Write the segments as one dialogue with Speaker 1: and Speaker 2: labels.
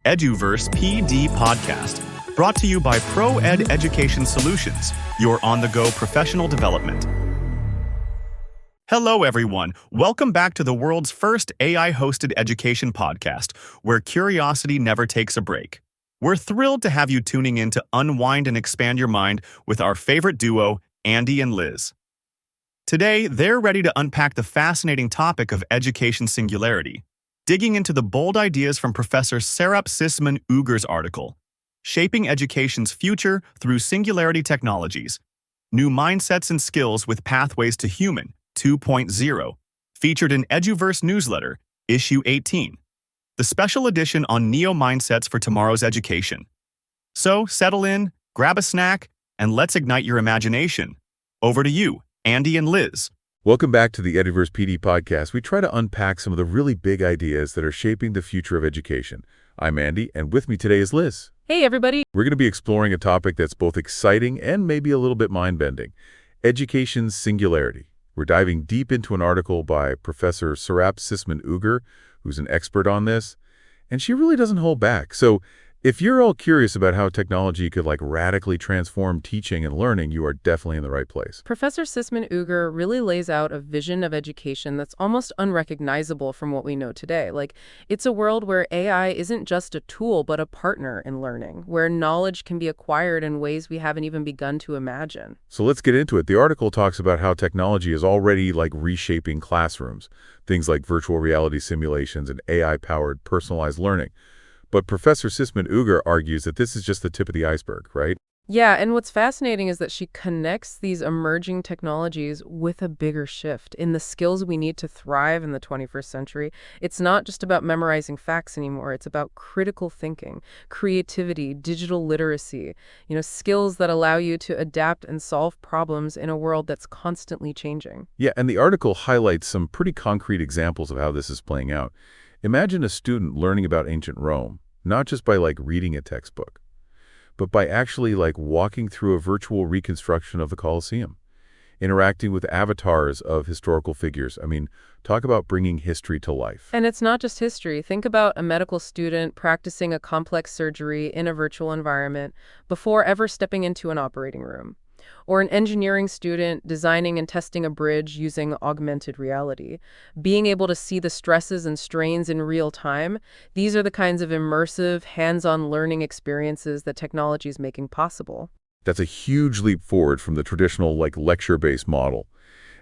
Speaker 1: EduVerse PD podcast, brought to you by ProEd Education Solutions, your on-the-go professional development. Hello, everyone. Welcome back to the world's first AI-hosted education podcast, where curiosity never takes a break. We're thrilled to have you tuning in to unwind and expand your mind with our favorite duo, Andy and Liz. Today, they're ready to unpack the fascinating topic of education singularity, digging into the bold ideas from Professor Serap Sisman-Ugur's article, Shaping Education's Future Through Singularity Technologies, New Mindsets and Skills with Pathways to Human 2.0, featured in EduVerse Newsletter, Issue 18, the special edition on neo-mindsets for tomorrow's education. So, settle in, grab a snack, and let's ignite your imagination. Over to you, Andy and Liz.
Speaker 2: Welcome back to the EduVerse PD podcast. We try to unpack some of the really big ideas that are shaping the future of education. I'm Andy, and with me today is Liz.
Speaker 3: Hey, everybody.
Speaker 2: We're going to be exploring a topic that's both exciting and maybe a little bit mind-bending, education's singularity. We're diving deep into an article by Professor Serap Sisman-Ugur, who's an expert on this, and she really doesn't hold back. So if you're all curious about how technology could radically transform teaching and learning, you are definitely in the right place.
Speaker 3: Professor Sisman-Ugur really lays out a vision of education that's almost unrecognizable from what we know today. It's a world where AI isn't just a tool, but a partner in learning, where knowledge can be acquired in ways we haven't even begun to imagine.
Speaker 2: So let's get into it. The article talks about how technology is already reshaping classrooms, things like virtual reality simulations and AI-powered personalized learning. But Professor Sisman-Ugur argues that this is just the tip of the iceberg, right?
Speaker 3: Yeah, and what's fascinating is that she connects these emerging technologies with a bigger shift in the skills we need to thrive in the 21st century. It's not just about memorizing facts anymore. It's about critical thinking, creativity, digital literacy, skills that allow you to adapt and solve problems in a world that's constantly changing.
Speaker 2: Yeah, and the article highlights some pretty concrete examples of how this is playing out. Imagine a student learning about ancient Rome, not just by reading a textbook, but by actually walking through a virtual reconstruction of the Colosseum, interacting with avatars of historical figures. Talk about bringing history to life.
Speaker 3: And it's not just history. Think about a medical student practicing a complex surgery in a virtual environment before ever stepping into an operating room. Or an engineering student designing and testing a bridge using augmented reality. Being able to see the stresses and strains in real time, these are the kinds of immersive, hands-on learning experiences that technology is making possible.
Speaker 2: That's a huge leap forward from the traditional lecture-based model.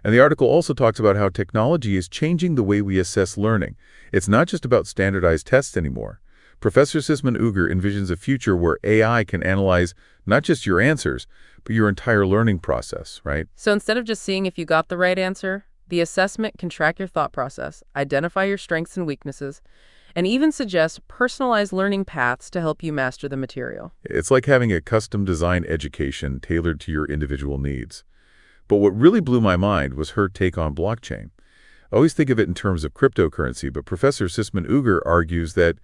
Speaker 2: And the article also talks about how technology is changing the way we assess learning. It's not just about standardized tests anymore. Professor Sisman-Ugur envisions a future where AI can analyze not just your answers, but your entire learning process, right?
Speaker 3: So instead of just seeing if you got the right answer, the assessment can track your thought process, identify your strengths and weaknesses, and even suggest personalized learning paths to help you master the material.
Speaker 2: It's like having a custom-designed education tailored to your individual needs. But what really blew my mind was her take on blockchain. I always think of it in terms of cryptocurrency, but Professor Sisman-Ugur argues that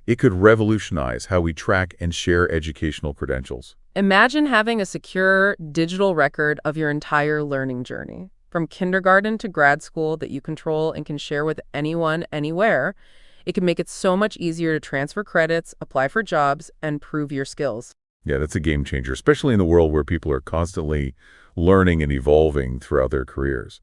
Speaker 2: it could revolutionize how we track and share educational credentials.
Speaker 3: Imagine having a secure digital record of your entire learning journey, from kindergarten to grad school, that you control and can share with anyone, anywhere. It can make it so much easier to transfer credits, apply for jobs, and prove your skills.
Speaker 2: Yeah, that's a game changer, especially in the world where people are constantly learning and evolving throughout their careers.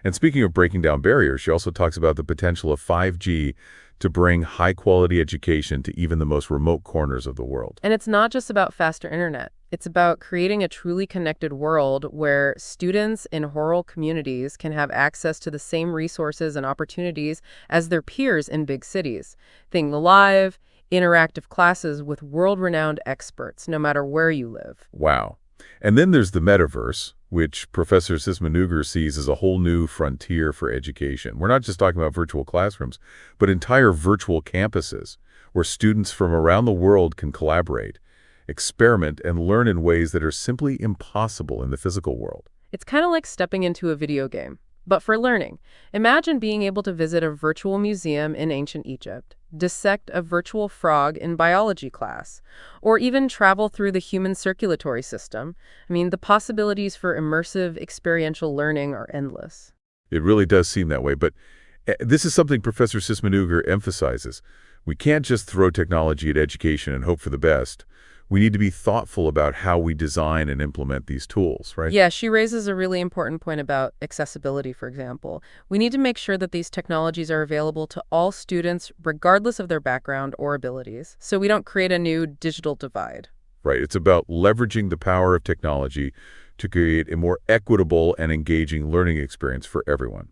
Speaker 2: And speaking of breaking down barriers, she also talks about the potential of 5G to bring high-quality education to even the most remote corners of the world.
Speaker 3: And it's not just about faster internet. It's about creating a truly connected world where students in rural communities can have access to the same resources and opportunities as their peers in big cities. Think live, interactive classes with world-renowned experts, no matter where you live.
Speaker 2: Wow. And then there's the metaverse, which Professor Sisman-Ugur sees as a whole new frontier for education. We're not just talking about virtual classrooms, but entire virtual campuses where students from around the world can collaborate, experiment, and learn in ways that are simply impossible in the physical world.
Speaker 3: It's kind of like stepping into a video game, but for learning. Imagine being able to visit a virtual museum in ancient Egypt, dissect a virtual frog in biology class, or even travel through the human circulatory system. The possibilities for immersive experiential learning are endless.
Speaker 2: It really does seem that way, but this is something Professor Sisman-Ugur emphasizes. We can't just throw technology at education and hope for the best. We need to be thoughtful about how we design and implement these tools, right?
Speaker 3: Yeah, she raises a really important point about accessibility, for example. We need to make sure that these technologies are available to all students, regardless of their background or abilities, so we don't create a new digital divide.
Speaker 2: Right. It's about leveraging the power of technology to create a more equitable and engaging learning experience for everyone.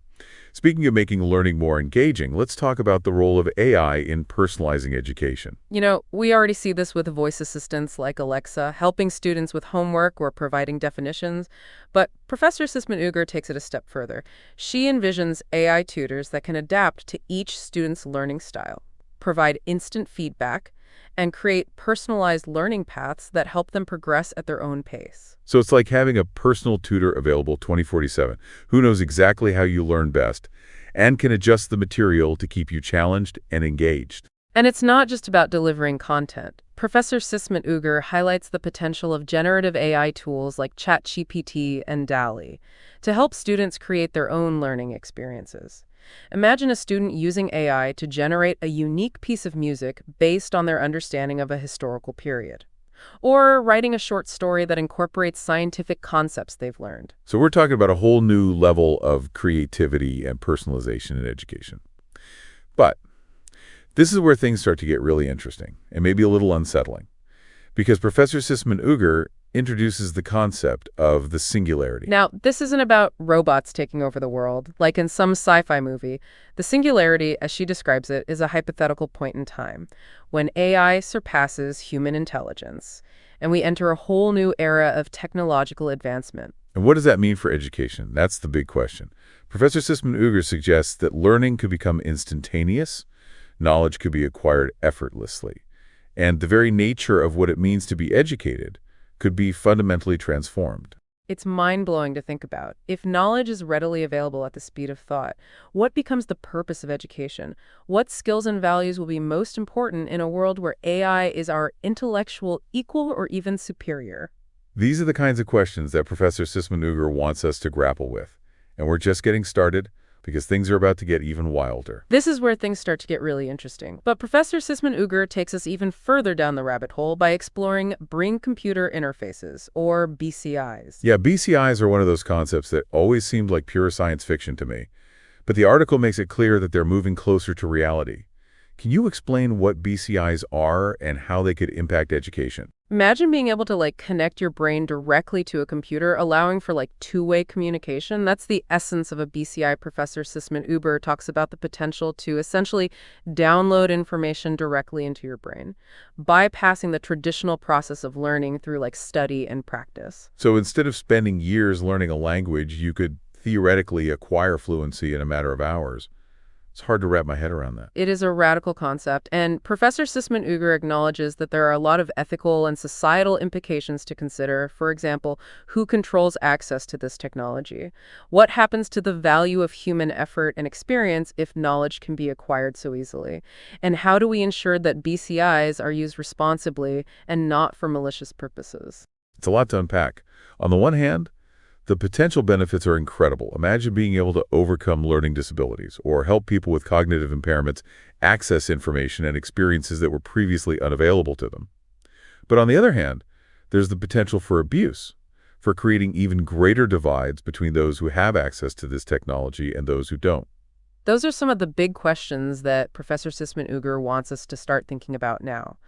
Speaker 2: Speaking of making learning more engaging, let's talk about the role of AI in personalizing education.
Speaker 3: You know, we already see this with voice assistants like Alexa, helping students with homework or providing definitions. But Professor Sisman-Ugur takes it a step further. She envisions AI tutors that can adapt to each student's learning style, provide instant feedback, and create personalized learning paths that help them progress at their own pace.
Speaker 2: So it's like having a personal tutor available 24/7 who knows exactly how you learn best and can adjust the material to keep you challenged and engaged.
Speaker 3: And it's not just about delivering content. Professor Sisman-Ugur highlights the potential of generative AI tools like ChatGPT and DALL-E to help students create their own learning experiences. Imagine a student using AI to generate a unique piece of music based on their understanding of a historical period, or writing a short story that incorporates scientific concepts they've learned.
Speaker 2: So we're talking about a whole new level of creativity and personalization in education. But this is where things start to get really interesting and maybe a little unsettling, because Professor Sisman-Ugur introduces the concept of the singularity.
Speaker 3: Now, this isn't about robots taking over the world, like in some sci-fi movie. The singularity, as she describes it, is a hypothetical point in time when AI surpasses human intelligence, and we enter a whole new era of technological advancement.
Speaker 2: And what does that mean for education? That's the big question. Professor Sisman-Ugur suggests that learning could become instantaneous, knowledge could be acquired effortlessly, and the very nature of what it means to be educated could be fundamentally transformed.
Speaker 3: It's mind-blowing to think about. If knowledge is readily available at the speed of thought, what becomes the purpose of education? What skills and values will be most important in a world where AI is our intellectual equal or even superior?
Speaker 2: These are the kinds of questions that Professor Sisman-Ugur wants us to grapple with. And we're just getting started because things are about to get even wilder.
Speaker 3: This is where things start to get really interesting. But Professor Sisman-Ugur takes us even further down the rabbit hole by exploring brain-computer interfaces, or BCIs.
Speaker 2: Yeah, BCIs are one of those concepts that always seemed like pure science fiction to me. But the article makes it clear that they're moving closer to reality. Can you explain what BCIs are and how they could impact education?
Speaker 3: Imagine being able to connect your brain directly to a computer, allowing for two-way communication. That's the essence of a BCI. Professor Sisman-Ugur talks about the potential to essentially download information directly into your brain, bypassing the traditional process of learning through study and practice.
Speaker 2: So instead of spending years learning a language, you could theoretically acquire fluency in a matter of hours. It's hard to wrap my head around that.
Speaker 3: It is a radical concept, and Professor Sisman-Ugur acknowledges that there are a lot of ethical and societal implications to consider. For example, who controls access to this technology? What happens to the value of human effort and experience if knowledge can be acquired so easily? And how do we ensure that BCIs are used responsibly and not for malicious purposes?
Speaker 2: It's a lot to unpack. On the one hand, the potential benefits are incredible. Imagine being able to overcome learning disabilities or help people with cognitive impairments access information and experiences that were previously unavailable to them. But on the other hand, there's the potential for abuse, for creating even greater divides between those who have access to this technology and those who don't.
Speaker 3: Those are some of the big questions that Professor Sisman-Ugur wants us to start thinking about now,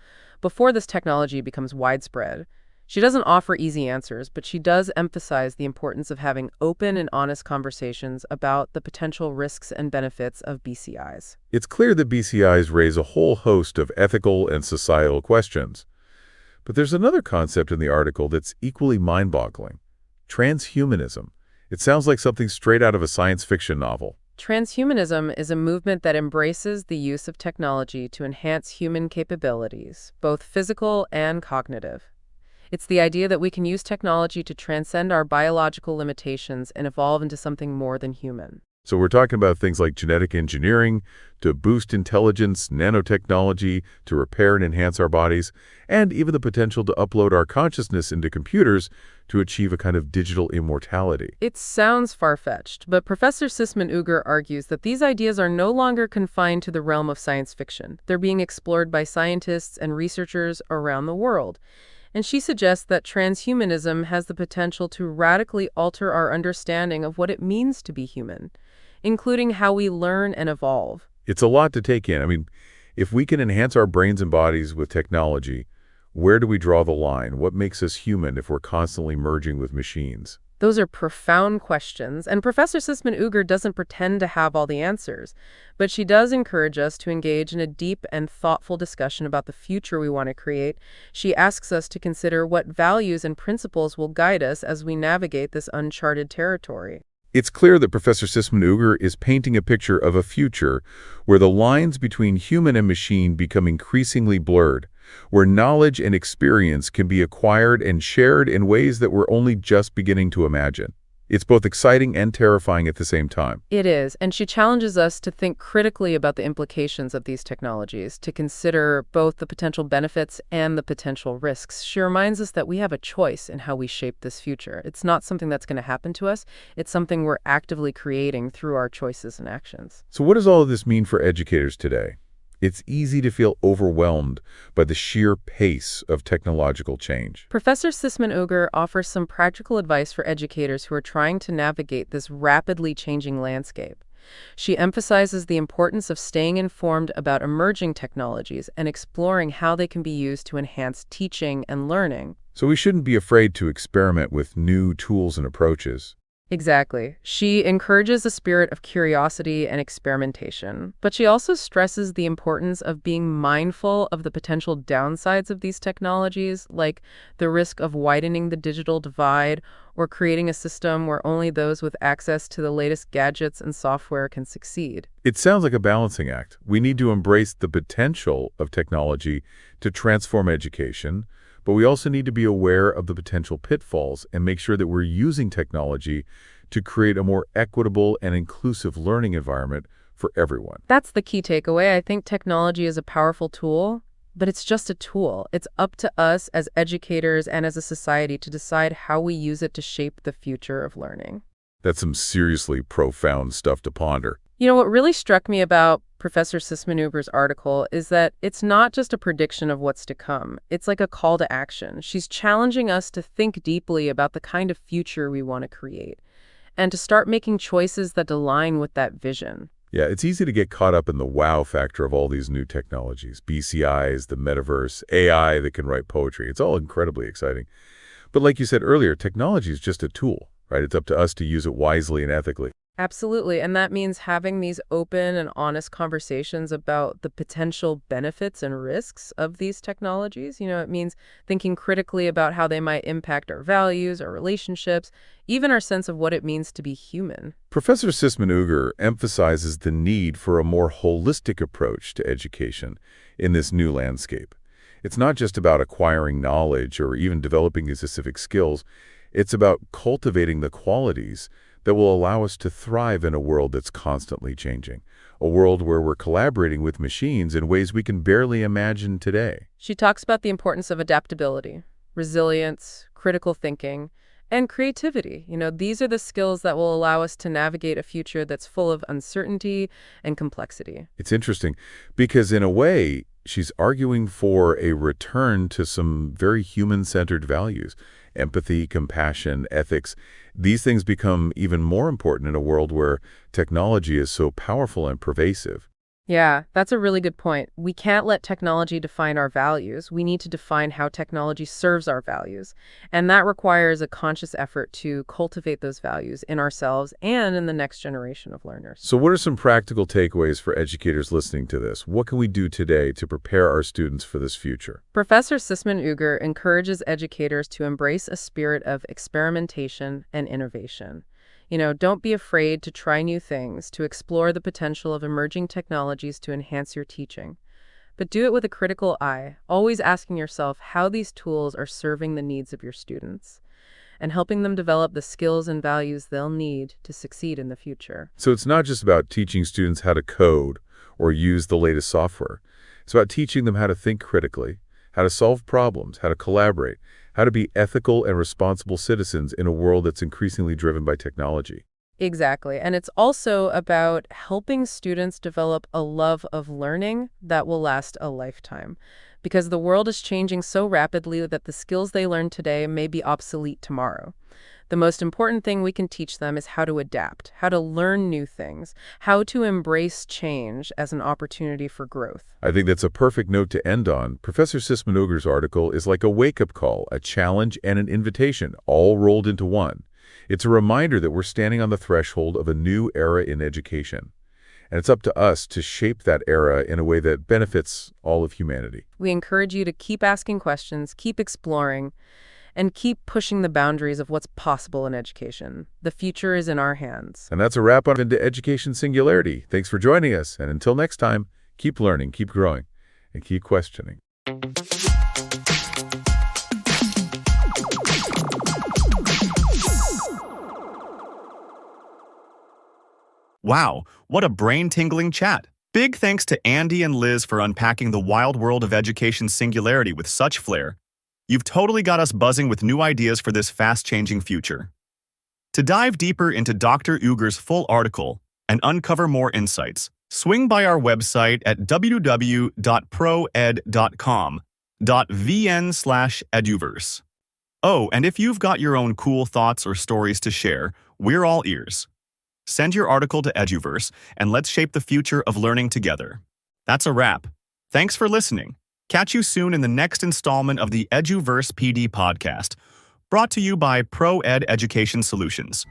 Speaker 3: before this technology becomes widespread. She doesn't offer easy answers, but she does emphasize the importance of having open and honest conversations about the potential risks and benefits of BCIs.
Speaker 2: It's clear that BCIs raise a whole host of ethical and societal questions. But there's another concept in the article that's equally mind-boggling: transhumanism. It sounds like something straight out of a science fiction novel.
Speaker 3: Transhumanism is a movement that embraces the use of technology to enhance human capabilities, both physical and cognitive. It's the idea that we can use technology to transcend our biological limitations and evolve into something more than human.
Speaker 2: So we're talking about things like genetic engineering to boost intelligence, nanotechnology to repair and enhance our bodies, and even the potential to upload our consciousness into computers to achieve a kind of digital immortality.
Speaker 3: It sounds far-fetched, but Professor Sisman-Ugur argues that these ideas are no longer confined to the realm of science fiction. They're being explored by scientists and researchers around the world. And she suggests that transhumanism has the potential to radically alter our understanding of what it means to be human, including how we learn and evolve.
Speaker 2: It's a lot to take in. I mean, if we can enhance our brains and bodies with technology, where do we draw the line? What makes us human if we're constantly merging with machines?
Speaker 3: Those are profound questions, and Professor Sisman-Ugur doesn't pretend to have all the answers, but she does encourage us to engage in a deep and thoughtful discussion about the future we want to create. She asks us to consider what values and principles will guide us as we navigate this uncharted territory.
Speaker 2: It's clear that Professor Sisman-Ugur is painting a picture of a future where the lines between human and machine become increasingly blurred, where knowledge and experience can be acquired and shared in ways that we're only just beginning to imagine. It's both exciting and terrifying at the same time.
Speaker 3: It is, and she challenges us to think critically about the implications of these technologies, to consider both the potential benefits and the potential risks. She reminds us that we have a choice in how we shape this future. It's not something that's going to happen to us. It's something we're actively creating through our choices and actions.
Speaker 2: So what does all of this mean for educators today? It's easy to feel overwhelmed by the sheer pace of technological change.
Speaker 3: Professor Sisman-Ugur offers some practical advice for educators who are trying to navigate this rapidly changing landscape. She emphasizes the importance of staying informed about emerging technologies and exploring how they can be used to enhance teaching and learning.
Speaker 2: So we shouldn't be afraid to experiment with new tools and approaches.
Speaker 3: Exactly. She encourages a spirit of curiosity and experimentation, but she also stresses the importance of being mindful of the potential downsides of these technologies, like the risk of widening the digital divide or creating a system where only those with access to the latest gadgets and software can succeed.
Speaker 2: It sounds like a balancing act. We need to embrace the potential of technology to transform education, but we also need to be aware of the potential pitfalls and make sure that we're using technology to create a more equitable and inclusive learning environment for everyone.
Speaker 3: That's the key takeaway. I think technology is a powerful tool, but it's just a tool. It's up to us as educators and as a society to decide how we use it to shape the future of learning.
Speaker 2: That's some seriously profound stuff to ponder.
Speaker 3: You know, what really struck me about Professor Sisman-Ugur's article is that it's not just a prediction of what's to come. It's like a call to action. She's challenging us to think deeply about the kind of future we want to create and to start making choices that align with that vision.
Speaker 2: Yeah, it's easy to get caught up in the wow factor of all these new technologies, BCIs, the metaverse, AI that can write poetry. It's all incredibly exciting. But like you said earlier, technology is just a tool, right? It's up to us to use it wisely and ethically.
Speaker 3: Absolutely. And that means having these open and honest conversations about the potential benefits and risks of these technologies. You know, it means thinking critically about how they might impact our values, our relationships, even our sense of what it means to be human.
Speaker 2: Professor Sisman-Ugur emphasizes the need for a more holistic approach to education in this new landscape. It's not just about acquiring knowledge or even developing specific skills. It's about cultivating the qualities that will allow us to thrive in a world that's constantly changing, a world where we're collaborating with machines in ways we can barely imagine today.
Speaker 3: She talks about the importance of adaptability, resilience, critical thinking, and creativity. You know, these are the skills that will allow us to navigate a future that's full of uncertainty and complexity.
Speaker 2: It's interesting because in a way, she's arguing for a return to some very human-centered values. Empathy, compassion, ethics, these things become even more important in a world where technology is so powerful and pervasive.
Speaker 3: Yeah, that's a really good point. We can't let technology define our values. We need to define how technology serves our values. And that requires a conscious effort to cultivate those values in ourselves and in the next generation of learners.
Speaker 2: So what are some practical takeaways for educators listening to this? What can we do today to prepare our students for this future?
Speaker 3: Professor Sisman-Ugur encourages educators to embrace a spirit of experimentation and innovation. You know, don't be afraid to try new things, to explore the potential of emerging technologies to enhance your teaching. But do it with a critical eye, always asking yourself how these tools are serving the needs of your students. and helping them develop the skills and values they'll need to succeed in the future.
Speaker 2: So it's not just about teaching students how to code or use the latest software. It's about teaching them how to think critically, how to solve problems, how to collaborate, how to be ethical and responsible citizens in a world that's increasingly driven by technology.
Speaker 3: Exactly. And it's also about helping students develop a love of learning that will last a lifetime. Because the world is changing so rapidly that the skills they learn today may be obsolete tomorrow. The most important thing we can teach them is how to adapt, how to learn new things, how to embrace change as an opportunity for growth.
Speaker 2: I think that's a perfect note to end on. Professor Sisman-Ugur's article is like a wake-up call, a challenge, and an invitation, all rolled into one. It's a reminder that we're standing on the threshold of a new era in education. And it's up to us to shape that era in a way that benefits all of humanity.
Speaker 3: We encourage you to keep asking questions, keep exploring, and keep pushing the boundaries of what's possible in education. The future is in our hands.
Speaker 2: And that's a wrap on Into Education Singularity. Thanks for joining us. And until next time, keep learning, keep growing, and keep questioning.
Speaker 1: Wow, what a brain-tingling chat. Big thanks to Andy and Liz for unpacking the wild world of education singularity with such flair. You've totally got us buzzing with new ideas for this fast-changing future. To dive deeper into Dr. Ugur's full article and uncover more insights, swing by our website at www.proed.com.vn/eduverse. Oh, and if you've got your own cool thoughts or stories to share, we're all ears. Send your article to EduVerse, and let's shape the future of learning together. That's a wrap. Thanks for listening. Catch you soon in the next installment of the EduVerse PD podcast, brought to you by ProEd Education Solutions.